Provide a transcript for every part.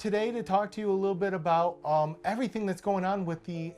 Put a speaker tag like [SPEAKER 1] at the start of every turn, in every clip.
[SPEAKER 1] today to talk to you a little bit about everything that's going on with the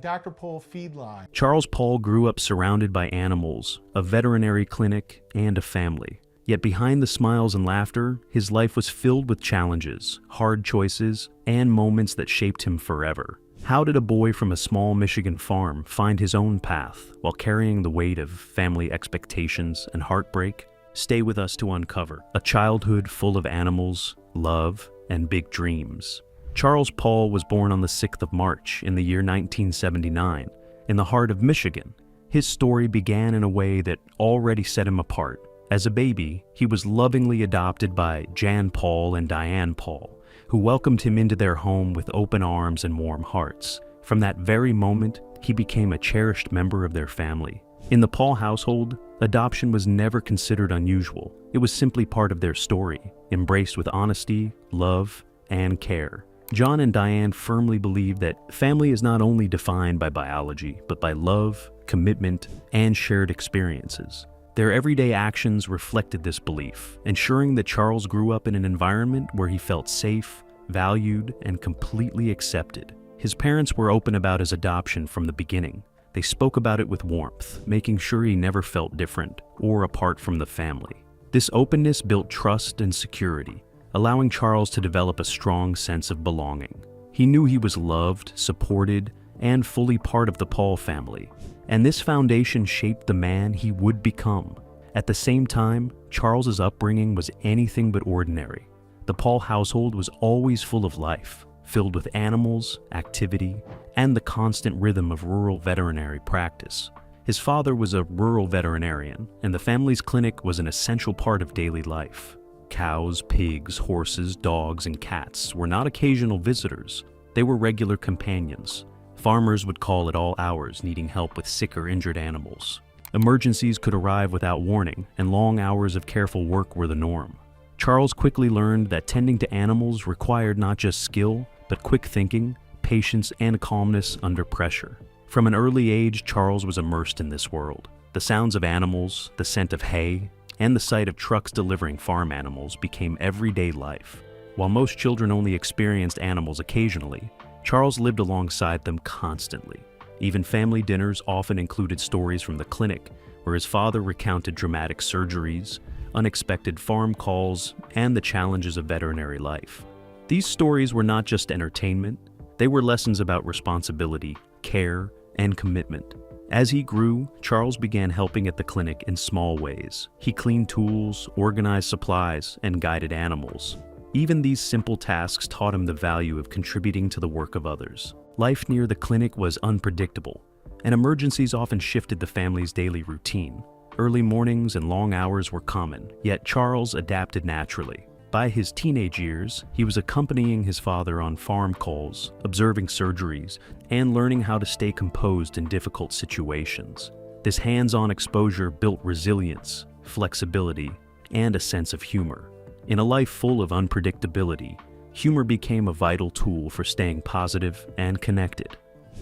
[SPEAKER 1] Dr. Pol feed line.
[SPEAKER 2] Charles Pol grew up surrounded by animals, a veterinary clinic, and a family. Yet behind the smiles and laughter, his life was filled with challenges, hard choices, and moments that shaped him forever. How did a boy from a small Michigan farm find his own path while carrying the weight of family expectations and heartbreak? Stay with us to uncover a childhood full of animals, love, and big dreams. Charles Pol was born on the 6th of March in the year 1979 in the heart of Michigan. His story began in a way that already set him apart. As a baby, he was lovingly adopted by Jan Pol and Diane Pol, who welcomed him into their home with open arms and warm hearts. From that very moment, he became a cherished member of their family. In the Pol household, adoption was never considered unusual. It was simply part of their story, embraced with honesty, love, and care. John and Diane firmly believed that family is not only defined by biology, but by love, commitment, and shared experiences. Their everyday actions reflected this belief, ensuring that Charles grew up in an environment where he felt safe, valued, and completely accepted. His parents were open about his adoption from the beginning. They spoke about it with warmth, making sure he never felt different or apart from the family. This openness built trust and security, allowing Charles to develop a strong sense of belonging. He knew he was loved, supported, and fully part of the Pol family, and this foundation shaped the man he would become. At the same time, Charles's upbringing was anything but ordinary. The Pol household was always full of life, filled with animals, activity, and the constant rhythm of rural veterinary practice. His father was a rural veterinarian, and the family's clinic was an essential part of daily life. Cows, pigs, horses, dogs, and cats were not occasional visitors. They were regular companions. Farmers would call at all hours needing help with sick or injured animals. Emergencies could arrive without warning, and long hours of careful work were the norm. Charles quickly learned that tending to animals required not just skill, but quick thinking, patience, and calmness under pressure. From an early age, Charles was immersed in this world. The sounds of animals, the scent of hay, and the sight of trucks delivering farm animals became everyday life. While most children only experienced animals occasionally, Charles lived alongside them constantly. Even family dinners often included stories from the clinic, where his father recounted dramatic surgeries, unexpected farm calls, and the challenges of veterinary life. These stories were not just entertainment, they were lessons about responsibility, care, and commitment. As he grew, Charles began helping at the clinic in small ways. He cleaned tools, organized supplies, and guided animals. Even these simple tasks taught him the value of contributing to the work of others. Life near the clinic was unpredictable, and emergencies often shifted the family's daily routine. Early mornings and long hours were common, yet Charles adapted naturally. By his teenage years, he was accompanying his father on farm calls, observing surgeries, and learning how to stay composed in difficult situations. This hands-on exposure built resilience, flexibility, and a sense of humor. In a life full of unpredictability, humor became a vital tool for staying positive and connected.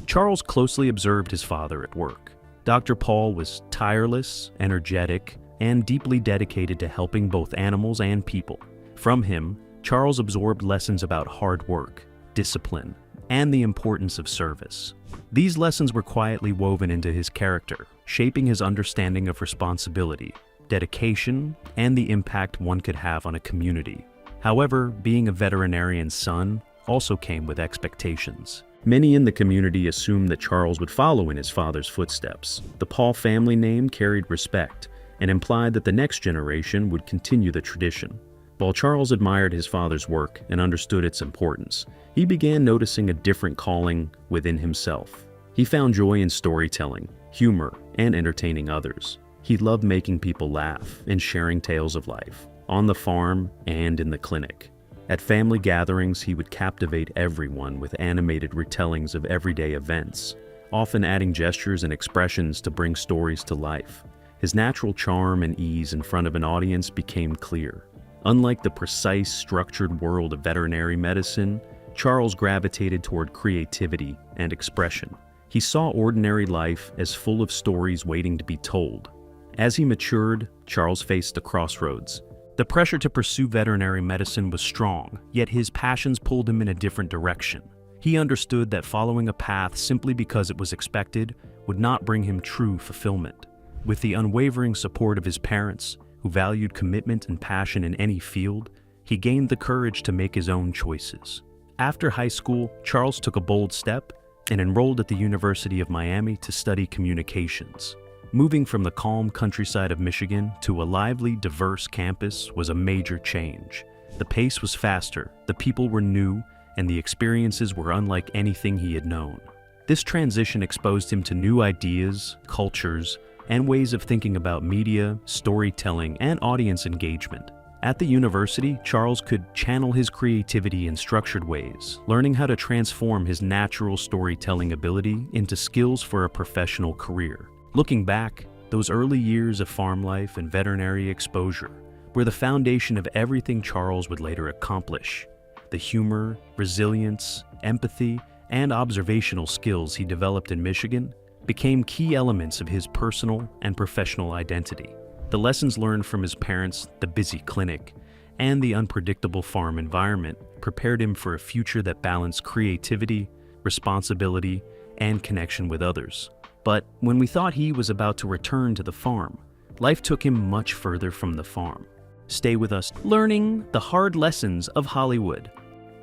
[SPEAKER 2] Charles closely observed his father at work. Dr. Pol was tireless, energetic, and deeply dedicated to helping both animals and people. From him, Charles absorbed lessons about hard work, discipline, and the importance of service. These lessons were quietly woven into his character, shaping his understanding of responsibility, dedication, and the impact one could have on a community. However, being a veterinarian's son also came with expectations. Many in the community assumed that Charles would follow in his father's footsteps. The Pol family name carried respect and implied that the next generation would continue the tradition. While Charles admired his father's work and understood its importance, he began noticing a different calling within himself. He found joy in storytelling, humor, and entertaining others. He loved making people laugh and sharing tales of life, on the farm and in the clinic. At family gatherings, he would captivate everyone with animated retellings of everyday events, often adding gestures and expressions to bring stories to life. His natural charm and ease in front of an audience became clear. Unlike the precise, structured world of veterinary medicine, Charles gravitated toward creativity and expression. He saw ordinary life as full of stories waiting to be told. As he matured, Charles faced a crossroads. The pressure to pursue veterinary medicine was strong, yet his passions pulled him in a different direction. He understood that following a path simply because it was expected would not bring him true fulfillment. With the unwavering support of his parents, who valued commitment and passion in any field, he gained the courage to make his own choices. After high school, Charles took a bold step and enrolled at the University of Miami to study communications. Moving from the calm countryside of Michigan to a lively, diverse campus was a major change. The pace was faster, the people were new, and the experiences were unlike anything he had known. This transition exposed him to new ideas, cultures, and ways of thinking about media, storytelling, and audience engagement. At the university, Charles could channel his creativity in structured ways, learning how to transform his natural storytelling ability into skills for a professional career. Looking back, those early years of farm life and veterinary exposure were the foundation of everything Charles would later accomplish. The humor, resilience, empathy, and observational skills he developed in Michigan became key elements of his personal and professional identity. The lessons learned from his parents, the busy clinic, and the unpredictable farm environment prepared him for a future that balanced creativity, responsibility, and connection with others. But when we thought he was about to return to the farm, life took him much further from the farm. Stay with us, learning the hard lessons of Hollywood.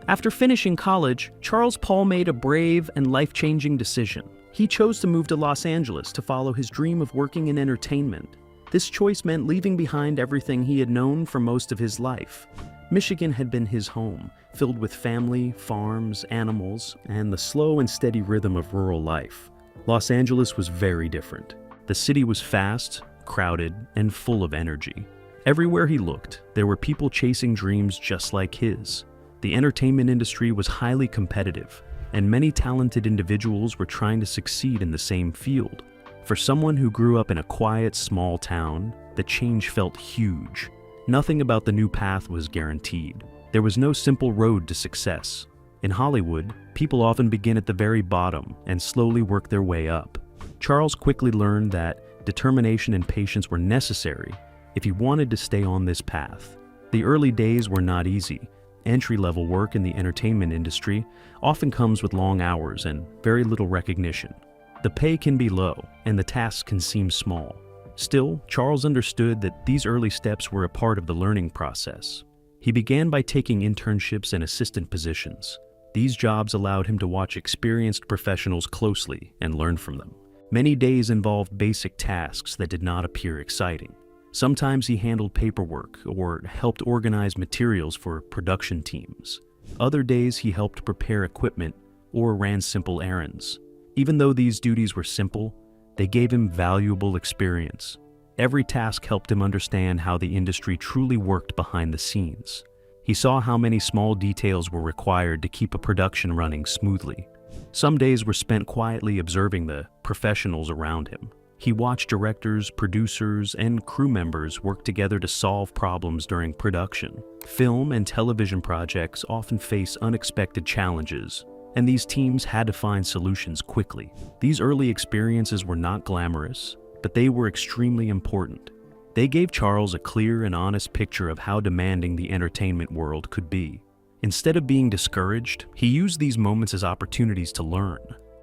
[SPEAKER 2] After finishing college, Charles Paul made a brave and life-changing decision. He chose to move to Los Angeles to follow his dream of working in entertainment. This choice meant leaving behind everything he had known for most of his life. Michigan had been his home, filled with family, farms, animals, and the slow and steady rhythm of rural life. Los Angeles was very different. The city was fast, crowded, and full of energy. Everywhere he looked, there were people chasing dreams just like his. The entertainment industry was highly competitive, and many talented individuals were trying to succeed in the same field. For someone who grew up in a quiet, small town, the change felt huge. Nothing about the new path was guaranteed. There was no simple road to success. In Hollywood, people often begin at the very bottom and slowly work their way up. Charles quickly learned that determination and patience were necessary if he wanted to stay on this path. The early days were not easy. Entry-level work in the entertainment industry often comes with long hours and very little recognition. The pay can be low, and the tasks can seem small. Still, Charles understood that these early steps were a part of the learning process. He began by taking internships and assistant positions. These jobs allowed him to watch experienced professionals closely and learn from them. Many days involved basic tasks that did not appear exciting. Sometimes he handled paperwork or helped organize materials for production teams. Other days he helped prepare equipment or ran simple errands. Even though these duties were simple, they gave him valuable experience. Every task helped him understand how the industry truly worked behind the scenes. He saw how many small details were required to keep a production running smoothly. Some days were spent quietly observing the professionals around him. He watched directors, producers, and crew members work together to solve problems during production. Film and television projects often face unexpected challenges, and these teams had to find solutions quickly. These early experiences were not glamorous, but they were extremely important. They gave Charles a clear and honest picture of how demanding the entertainment world could be. Instead of being discouraged, he used these moments as opportunities to learn.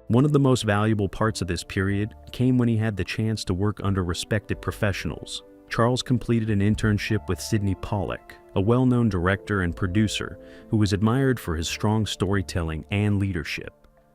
[SPEAKER 2] One of the most valuable parts of this period came when he had the chance to work under respected professionals. Charles completed an internship with Sidney Pollack, a well-known director and producer who was admired for his strong storytelling and leadership.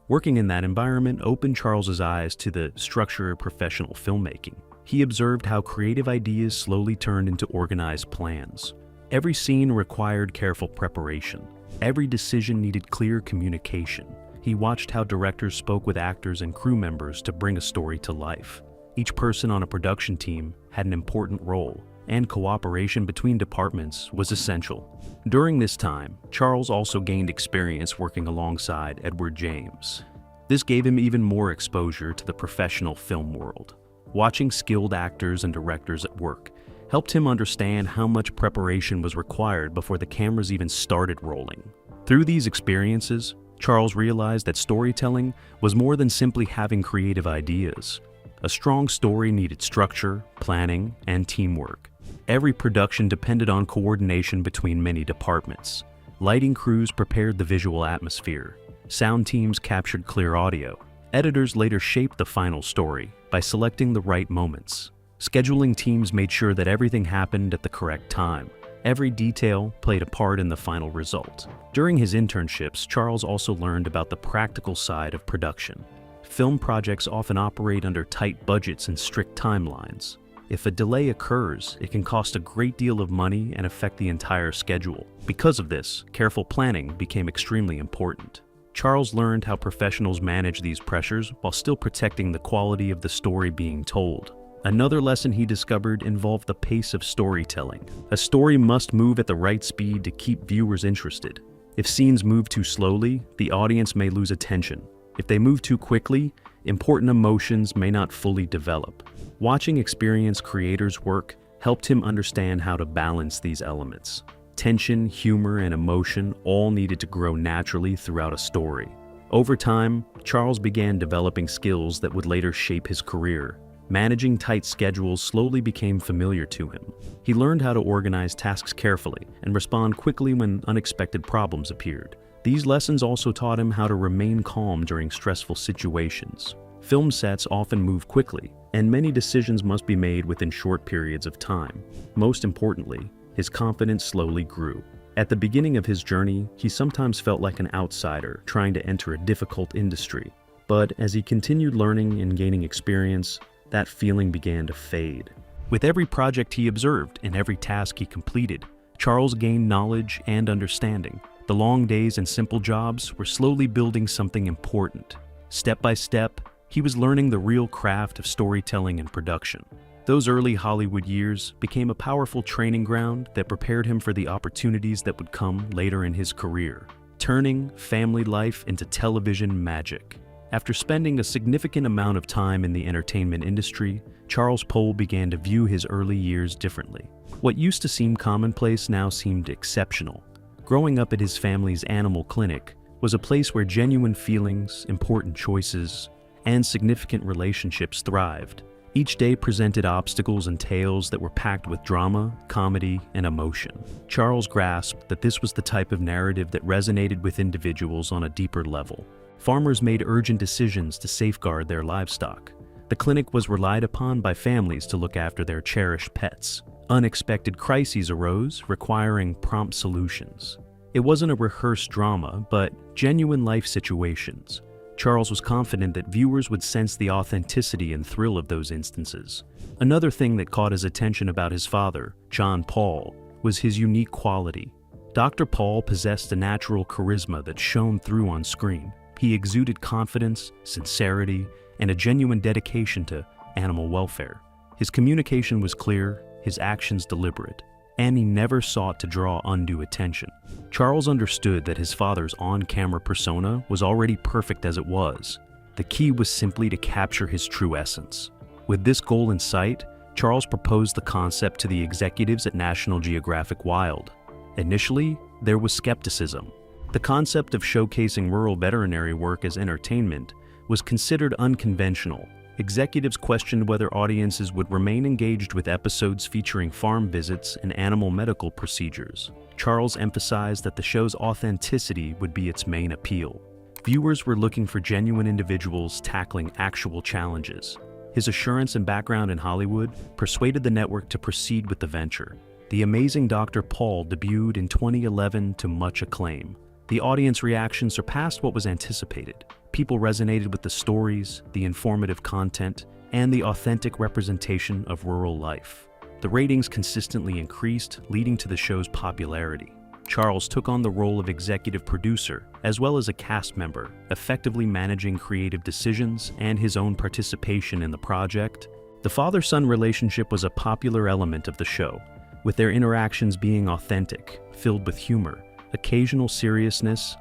[SPEAKER 2] Working in that environment opened Charles's eyes to the structure of professional filmmaking. He observed how creative ideas slowly turned into organized plans. Every scene required careful preparation. Every decision needed clear communication. He watched how directors spoke with actors and crew members to bring a story to life. Each person on a production team had an important role, and cooperation between departments was essential. During this time, Charles also gained experience working alongside Edward James. This gave him even more exposure to the professional film world. Watching skilled actors and directors at work helped him understand how much preparation was required before the cameras even started rolling. Through these experiences, Charles realized that storytelling was more than simply having creative ideas. A strong story needed structure, planning, and teamwork. Every production depended on coordination between many departments. Lighting crews prepared the visual atmosphere. Sound teams captured clear audio. Editors later shaped the final story by selecting the right moments. Scheduling teams made sure that everything happened at the correct time. Every detail played a part in the final result. During his internships, Charles also learned about the practical side of production. Film projects often operate under tight budgets and strict timelines. If a delay occurs, it can cost a great deal of money and affect the entire schedule. Because of this, careful planning became extremely important. Charles learned how professionals manage these pressures while still protecting the quality of the story being told. Another lesson he discovered involved the pace of storytelling. A story must move at the right speed to keep viewers interested. If scenes move too slowly, the audience may lose attention. If they move too quickly, important emotions may not fully develop. Watching experienced creators work helped him understand how to balance these elements. Tension, humor, and emotion all needed to grow naturally throughout a story. Over time, Charles began developing skills that would later shape his career. Managing tight schedules slowly became familiar to him. He learned how to organize tasks carefully and respond quickly when unexpected problems appeared. These lessons also taught him how to remain calm during stressful situations. Film sets often move quickly, and many decisions must be made within short periods of time. Most importantly, his confidence slowly grew. At the beginning of his journey, he sometimes felt like an outsider trying to enter a difficult industry. But as he continued learning and gaining experience, that feeling began to fade. With every project he observed and every task he completed, Charles gained knowledge and understanding. The long days and simple jobs were slowly building something important. Step by step, he was learning the real craft of storytelling and production. Those early Hollywood years became a powerful training ground that prepared him for the opportunities that would come later in his career, turning family life into television magic. After spending a significant amount of time in the entertainment industry, Charles Pohl began to view his early years differently. What used to seem commonplace now seemed exceptional. Growing up at his family's animal clinic was a place where genuine feelings, important choices, and significant relationships thrived. Each day presented obstacles and tales that were packed with drama, comedy, and emotion. Charles grasped that this was the type of narrative that resonated with individuals on a deeper level. Farmers made urgent decisions to safeguard their livestock. The clinic was relied upon by families to look after their cherished pets. Unexpected crises arose, requiring prompt solutions. It wasn't a rehearsed drama, but genuine life situations. Charles was confident that viewers would sense the authenticity and thrill of those instances. Another thing that caught his attention about his father, John Paul, was his unique quality. Dr. Paul possessed a natural charisma that shone through on screen. He exuded confidence, sincerity, and a genuine dedication to animal welfare. His communication was clear, his actions deliberate, and he never sought to draw undue attention. Charles understood that his father's on-camera persona was already perfect as it was. The key was simply to capture his true essence. With this goal in sight, Charles proposed the concept to the executives at National Geographic Wild. Initially, there was skepticism. The concept of showcasing rural veterinary work as entertainment was considered unconventional. Executives questioned whether audiences would remain engaged with episodes featuring farm visits and animal medical procedures. Charles emphasized that the show's authenticity would be its main appeal. Viewers were looking for genuine individuals tackling actual challenges. His assurance and background in Hollywood persuaded the network to proceed with the venture. The Amazing Dr. Paul debuted in 2011 to much acclaim. The audience reaction surpassed what was anticipated. People resonated with the stories, the informative content, and the authentic representation of rural life. The ratings consistently increased, leading to the show's popularity. Charles took on the role of executive producer, as well as a cast member, effectively managing creative decisions and his own participation in the project. The father-son relationship was a popular element of the show, with their interactions being authentic, filled with humor, occasional seriousness,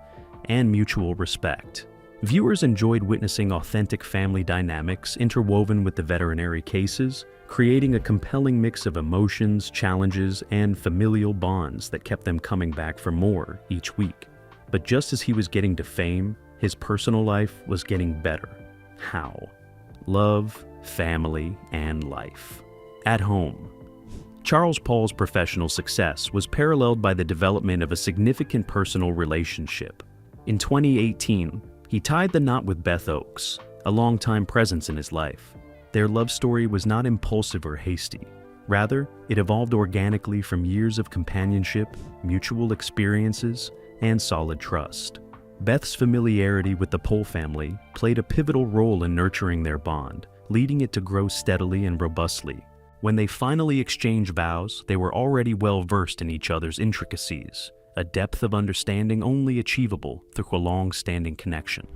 [SPEAKER 2] and mutual respect. Viewers enjoyed witnessing authentic family dynamics interwoven with the veterinary cases, creating a compelling mix of emotions, challenges, and familial bonds that kept them coming back for more each week. But just as he was getting to fame, his personal life was getting better. How? Love, family, and life. At home, Charles Paul's professional success was paralleled by the development of a significant personal relationship. In 2018, he tied the knot with Beth Oakes, a longtime presence in his life. Their love story was not impulsive or hasty. Rather, it evolved organically from years of companionship, mutual experiences, and solid trust. Beth's familiarity with the Pohl family played a pivotal role in nurturing their bond, leading it to grow steadily and robustly. When they finally exchanged vows, they were already well versed in each other's intricacies, a depth of understanding only achievable through a long-standing connection.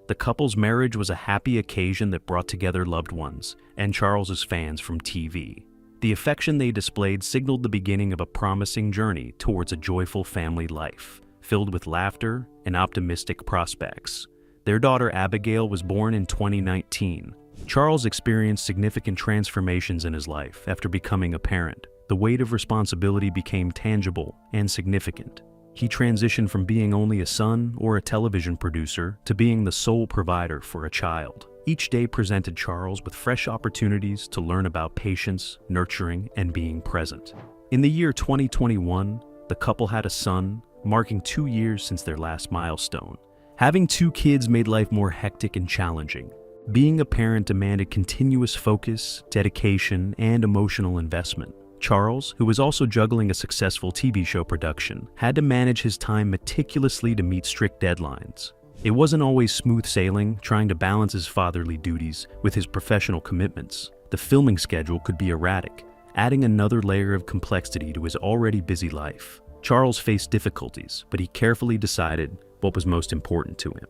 [SPEAKER 2] The couple's marriage was a happy occasion that brought together loved ones and Charles's fans from TV. The affection they displayed signaled the beginning of a promising journey towards a joyful family life, filled with laughter and optimistic prospects. Their daughter Abigail was born in 2019. Charles experienced significant transformations in his life after becoming a parent. The weight of responsibility became tangible and significant. He transitioned from being only a son or a television producer to being the sole provider for a child. Each day presented Charles with fresh opportunities to learn about patience, nurturing, and being present. In the year 2021, the couple had a son, marking 2 years since their last milestone. Having 2 kids made life more hectic and challenging. Being a parent demanded continuous focus, dedication, and emotional investment. Charles, who was also juggling a successful TV show production, had to manage his time meticulously to meet strict deadlines. It wasn't always smooth sailing, trying to balance his fatherly duties with his professional commitments. The filming schedule could be erratic, adding another layer of complexity to his already busy life. Charles faced difficulties, but he carefully decided what was most important to him.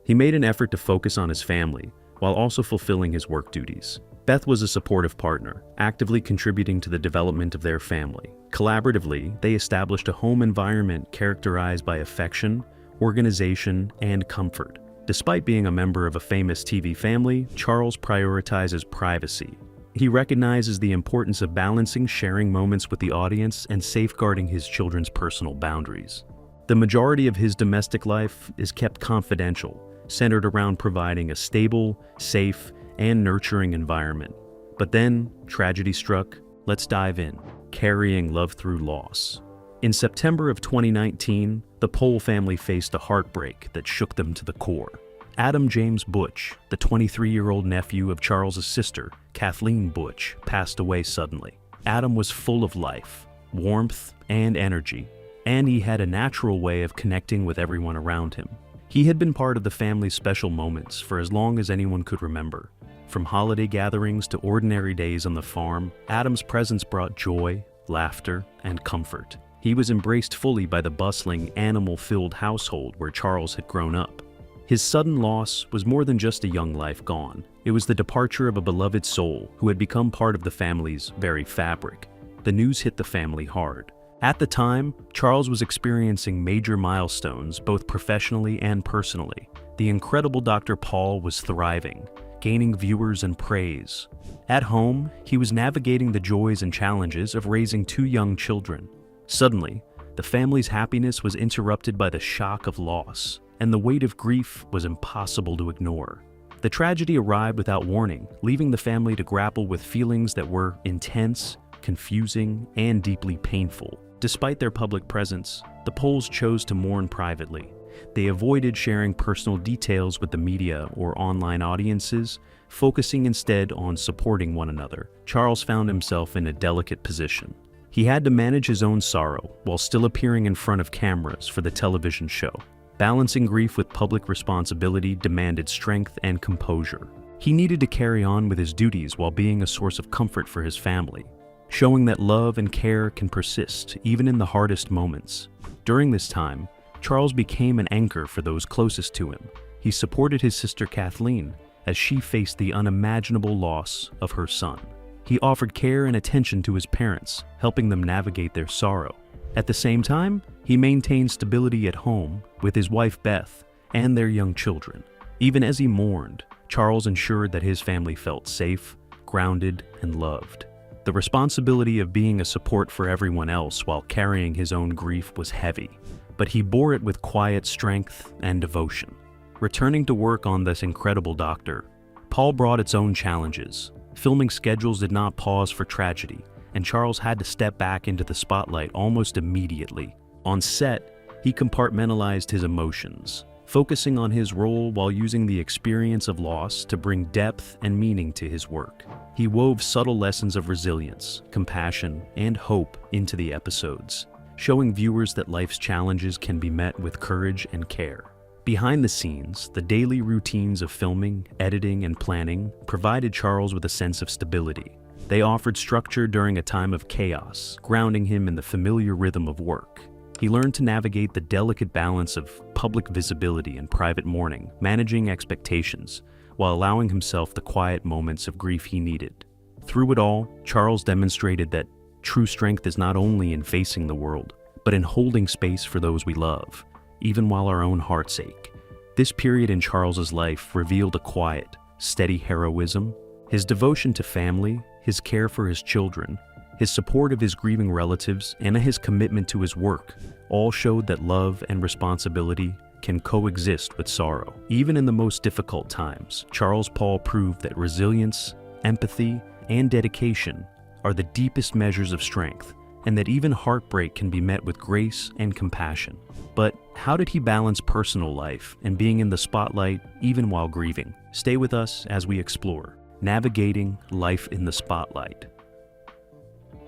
[SPEAKER 2] He made an effort to focus on his family, while also fulfilling his work duties. Beth was a supportive partner, actively contributing to the development of their family. Collaboratively, they established a home environment characterized by affection, organization, and comfort. Despite being a member of a famous TV family, Charles prioritizes privacy. He recognizes the importance of balancing sharing moments with the audience and safeguarding his children's personal boundaries. The majority of his domestic life is kept confidential, centered around providing a stable, safe, and nurturing environment. But then, tragedy struck. Let's dive in. Carrying love through loss. In September of 2019, the Pohl family faced a heartbreak that shook them to the core. Adam James Butch, the 23-year-old nephew of Charles's sister, Kathleen Butch, passed away suddenly. Adam was full of life, warmth, and energy, and he had a natural way of connecting with everyone around him. He had been part of the family's special moments for as long as anyone could remember. From holiday gatherings to ordinary days on the farm, Adam's presence brought joy, laughter, and comfort. He was embraced fully by the bustling, animal-filled household where Charles had grown up. His sudden loss was more than just a young life gone. It was the departure of a beloved soul who had become part of the family's very fabric. The news hit the family hard. At the time, Charles was experiencing major milestones both professionally and personally. The incredible Dr. Paul was thriving, gaining viewers and praise. At home, he was navigating the joys and challenges of raising 2 young children. Suddenly, the family's happiness was interrupted by the shock of loss, and the weight of grief was impossible to ignore. The tragedy arrived without warning, leaving the family to grapple with feelings that were intense, confusing, and deeply painful. Despite their public presence, the Pohls chose to mourn privately. They avoided sharing personal details with the media or online audiences, focusing instead on supporting one another. Charles found himself in a delicate position. He had to manage his own sorrow while still appearing in front of cameras for the television show. Balancing grief with public responsibility demanded strength and composure. He needed to carry on with his duties while being a source of comfort for his family, showing that love and care can persist even in the hardest moments. During this time, Charles became an anchor for those closest to him. He supported his sister Kathleen as she faced the unimaginable loss of her son. He offered care and attention to his parents, helping them navigate their sorrow. At the same time, he maintained stability at home with his wife Beth and their young children. Even as he mourned, Charles ensured that his family felt safe, grounded, and loved. The responsibility of being a support for everyone else while carrying his own grief was heavy, but he bore it with quiet strength and devotion. Returning to work on this incredible doctor, Paul brought its own challenges. Filming schedules did not pause for tragedy, and Charles had to step back into the spotlight almost immediately. On set, he compartmentalized his emotions, focusing on his role while using the experience of loss to bring depth and meaning to his work. He wove subtle lessons of resilience, compassion, and hope into the episodes, showing viewers that life's challenges can be met with courage and care. Behind the scenes, the daily routines of filming, editing, and planning provided Charles with a sense of stability. They offered structure during a time of chaos, grounding him in the familiar rhythm of work. He learned to navigate the delicate balance of public visibility and private mourning, managing expectations, while allowing himself the quiet moments of grief he needed. Through it all, Charles demonstrated that true strength is not only in facing the world, but in holding space for those we love, even while our own hearts ache. This period in Charles's life revealed a quiet, steady heroism. His devotion to family, his care for his children, his support of his grieving relatives, and his commitment to his work all showed that love and responsibility can coexist with sorrow. Even in the most difficult times, Charles Paul proved that resilience, empathy, and dedication are the deepest measures of strength, and that even heartbreak can be met with grace and compassion. But how did he balance personal life and being in the spotlight even while grieving? Stay with us as we explore navigating life in the spotlight.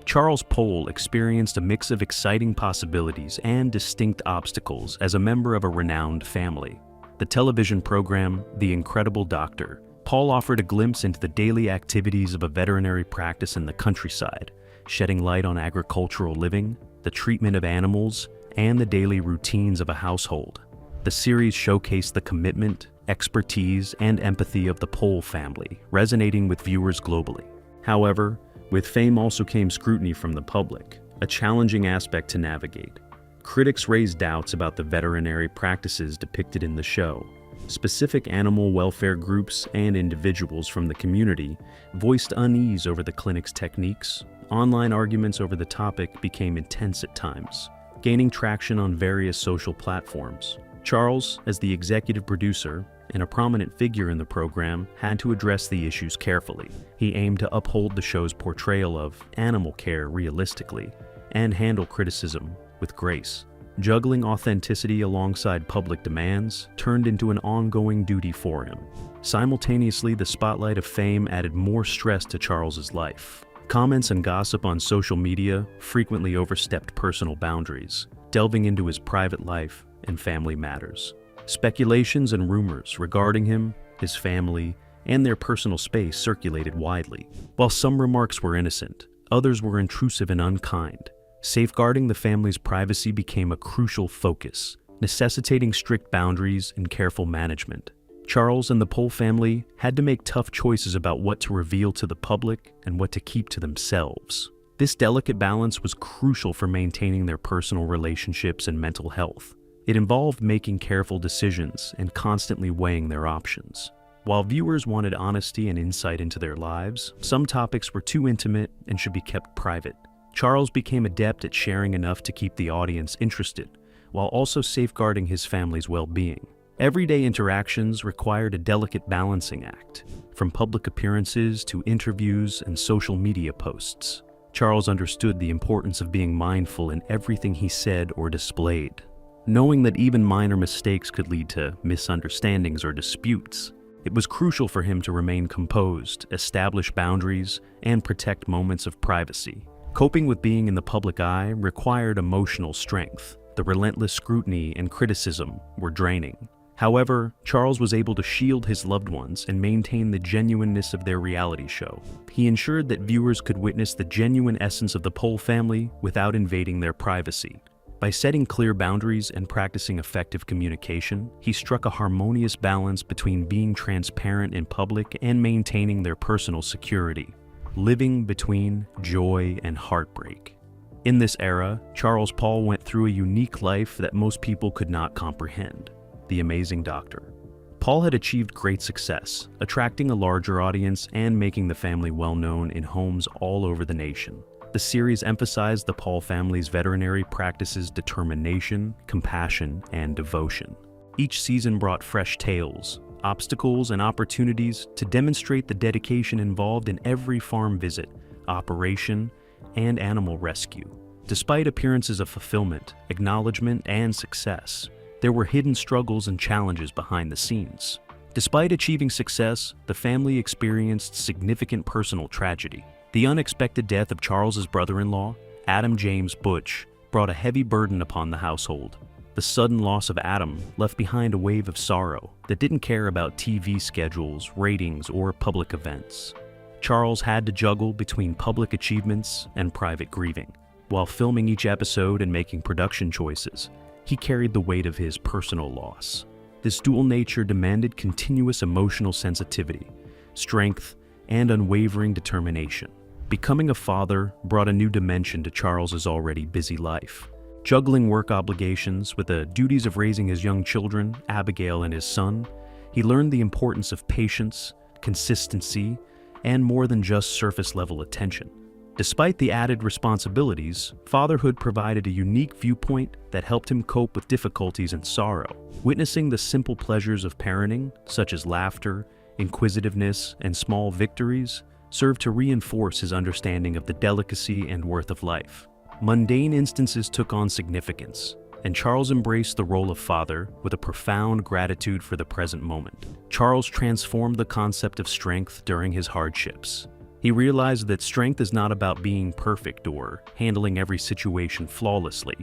[SPEAKER 2] Charles Paul experienced a mix of exciting possibilities and distinct obstacles as a member of a renowned family. The television program, The Incredible Doctor, Paul offered a glimpse into the daily activities of a veterinary practice in the countryside, shedding light on agricultural living, the treatment of animals, and the daily routines of a household. The series showcased the commitment, expertise, and empathy of the Paul family, resonating with viewers globally. However, with fame also came scrutiny from the public, a challenging aspect to navigate. Critics raised doubts about the veterinary practices depicted in the show. Specific animal welfare groups and individuals from the community voiced unease over the clinic's techniques. Online arguments over the topic became intense at times, gaining traction on various social platforms. Charles, as the executive producer and a prominent figure in the program, had to address the issues carefully. He aimed to uphold the show's portrayal of animal care realistically and handle criticism with grace. Juggling authenticity alongside public demands turned into an ongoing duty for him. Simultaneously, the spotlight of fame added more stress to Charles's life. Comments and gossip on social media frequently overstepped personal boundaries, delving into his private life and family matters. Speculations and rumors regarding him, his family, and their personal space circulated widely. While some remarks were innocent, others were intrusive and unkind. Safeguarding the family's privacy became a crucial focus, necessitating strict boundaries and careful management. Charles and the Paul family had to make tough choices about what to reveal to the public and what to keep to themselves. This delicate balance was crucial for maintaining their personal relationships and mental health. It involved making careful decisions and constantly weighing their options. While viewers wanted honesty and insight into their lives, some topics were too intimate and should be kept private. Charles became adept at sharing enough to keep the audience interested, while also safeguarding his family's well-being. Everyday interactions required a delicate balancing act, from public appearances to interviews and social media posts. Charles understood the importance of being mindful in everything he said or displayed. Knowing that even minor mistakes could lead to misunderstandings or disputes, it was crucial for him to remain composed, establish boundaries, and protect moments of privacy. Coping with being in the public eye required emotional strength. The relentless scrutiny and criticism were draining. However, Charles was able to shield his loved ones and maintain the genuineness of their reality show. He ensured that viewers could witness the genuine essence of the Paul family without invading their privacy. By setting clear boundaries and practicing effective communication, he struck a harmonious balance between being transparent in public and maintaining their personal security, living between joy and heartbreak. In this era, Charles Paul went through a unique life that most people could not comprehend: The Amazing Doctor. Paul had achieved great success, attracting a larger audience and making the family well known in homes all over the nation. The series emphasized the Paul family's veterinary practices' determination, compassion, and devotion. Each season brought fresh tales, obstacles, and opportunities to demonstrate the dedication involved in every farm visit, operation, and animal rescue. Despite appearances of fulfillment, acknowledgement, and success, there were hidden struggles and challenges behind the scenes. Despite achieving success, the family experienced significant personal tragedy. The unexpected death of Charles's brother-in-law, Adam James Butch, brought a heavy burden upon the household. The sudden loss of Adam left behind a wave of sorrow that didn't care about TV schedules, ratings, or public events. Charles had to juggle between public achievements and private grieving. While filming each episode and making production choices, he carried the weight of his personal loss. This dual nature demanded continuous emotional sensitivity, strength, and unwavering determination. Becoming a father brought a new dimension to Charles's already busy life. Juggling work obligations with the duties of raising his young children, Abigail and his son, he learned the importance of patience, consistency, and more than just surface-level attention. Despite the added responsibilities, fatherhood provided a unique viewpoint that helped him cope with difficulties and sorrow. Witnessing the simple pleasures of parenting, such as laughter, inquisitiveness, and small victories, served to reinforce his understanding of the delicacy and worth of life. Mundane instances took on significance, and Charles embraced the role of father with a profound gratitude for the present moment. Charles transformed the concept of strength during his hardships. He realized that strength is not about being perfect or handling every situation flawlessly,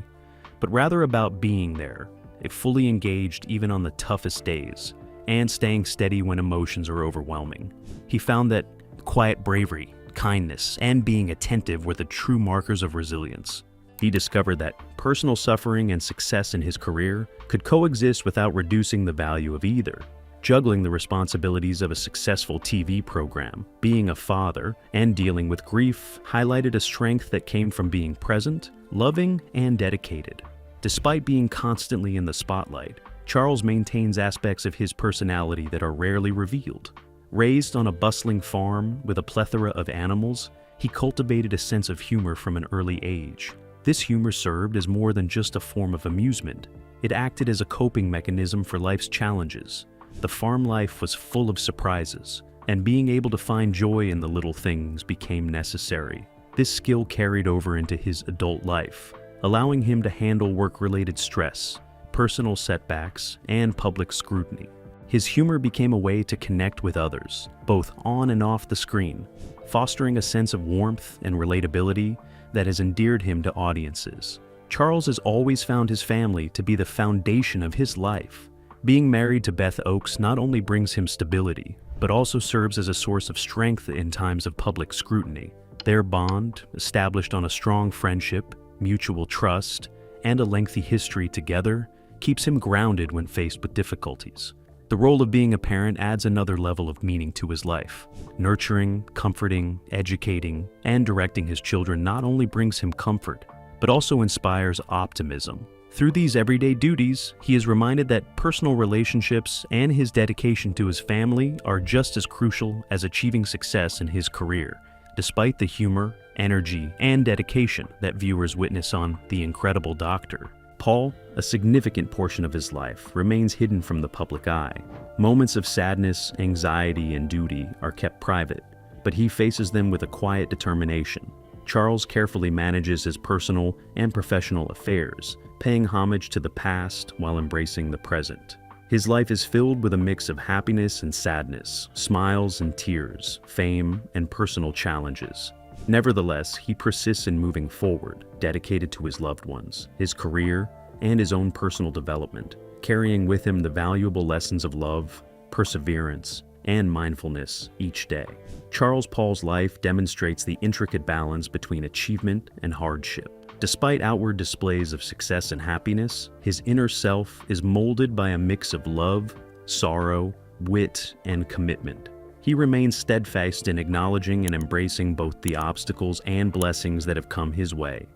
[SPEAKER 2] but rather about being there, fully engaged even on the toughest days, and staying steady when emotions are overwhelming. He found that quiet bravery, kindness, and being attentive were the true markers of resilience. He discovered that personal suffering and success in his career could coexist without reducing the value of either. Juggling the responsibilities of a successful TV program, being a father, and dealing with grief highlighted a strength that came from being present, loving, and dedicated. Despite being constantly in the spotlight, Charles maintains aspects of his personality that are rarely revealed. Raised on a bustling farm with a plethora of animals, he cultivated a sense of humor from an early age. This humor served as more than just a form of amusement. It acted as a coping mechanism for life's challenges. The farm life was full of surprises, and being able to find joy in the little things became necessary. This skill carried over into his adult life, allowing him to handle work-related stress, personal setbacks, and public scrutiny. His humor became a way to connect with others, both on and off the screen, fostering a sense of warmth and relatability that has endeared him to audiences. Charles has always found his family to be the foundation of his life. Being married to Beth Oakes not only brings him stability, but also serves as a source of strength in times of public scrutiny. Their bond, established on a strong friendship, mutual trust, and a lengthy history together, keeps him grounded when faced with difficulties. The role of being a parent adds another level of meaning to his life. Nurturing, comforting, educating, and directing his children not only brings him comfort, but also inspires optimism. Through these everyday duties, he is reminded that personal relationships and his dedication to his family are just as crucial as achieving success in his career, despite the humor, energy, and dedication that viewers witness on The Incredible Doctor. Paul, a significant portion of his life, remains hidden from the public eye. Moments of sadness, anxiety, and duty are kept private, but he faces them with a quiet determination. Charles carefully manages his personal and professional affairs, paying homage to the past while embracing the present. His life is filled with a mix of happiness and sadness, smiles and tears, fame and personal challenges. Nevertheless, he persists in moving forward, dedicated to his loved ones, his career, and his own personal development, carrying with him the valuable lessons of love, perseverance, and mindfulness each day. Charles Paul's life demonstrates the intricate balance between achievement and hardship. Despite outward displays of success and happiness, his inner self is molded by a mix of love, sorrow, wit, and commitment. He remains steadfast in acknowledging and embracing both the obstacles and blessings that have come his way.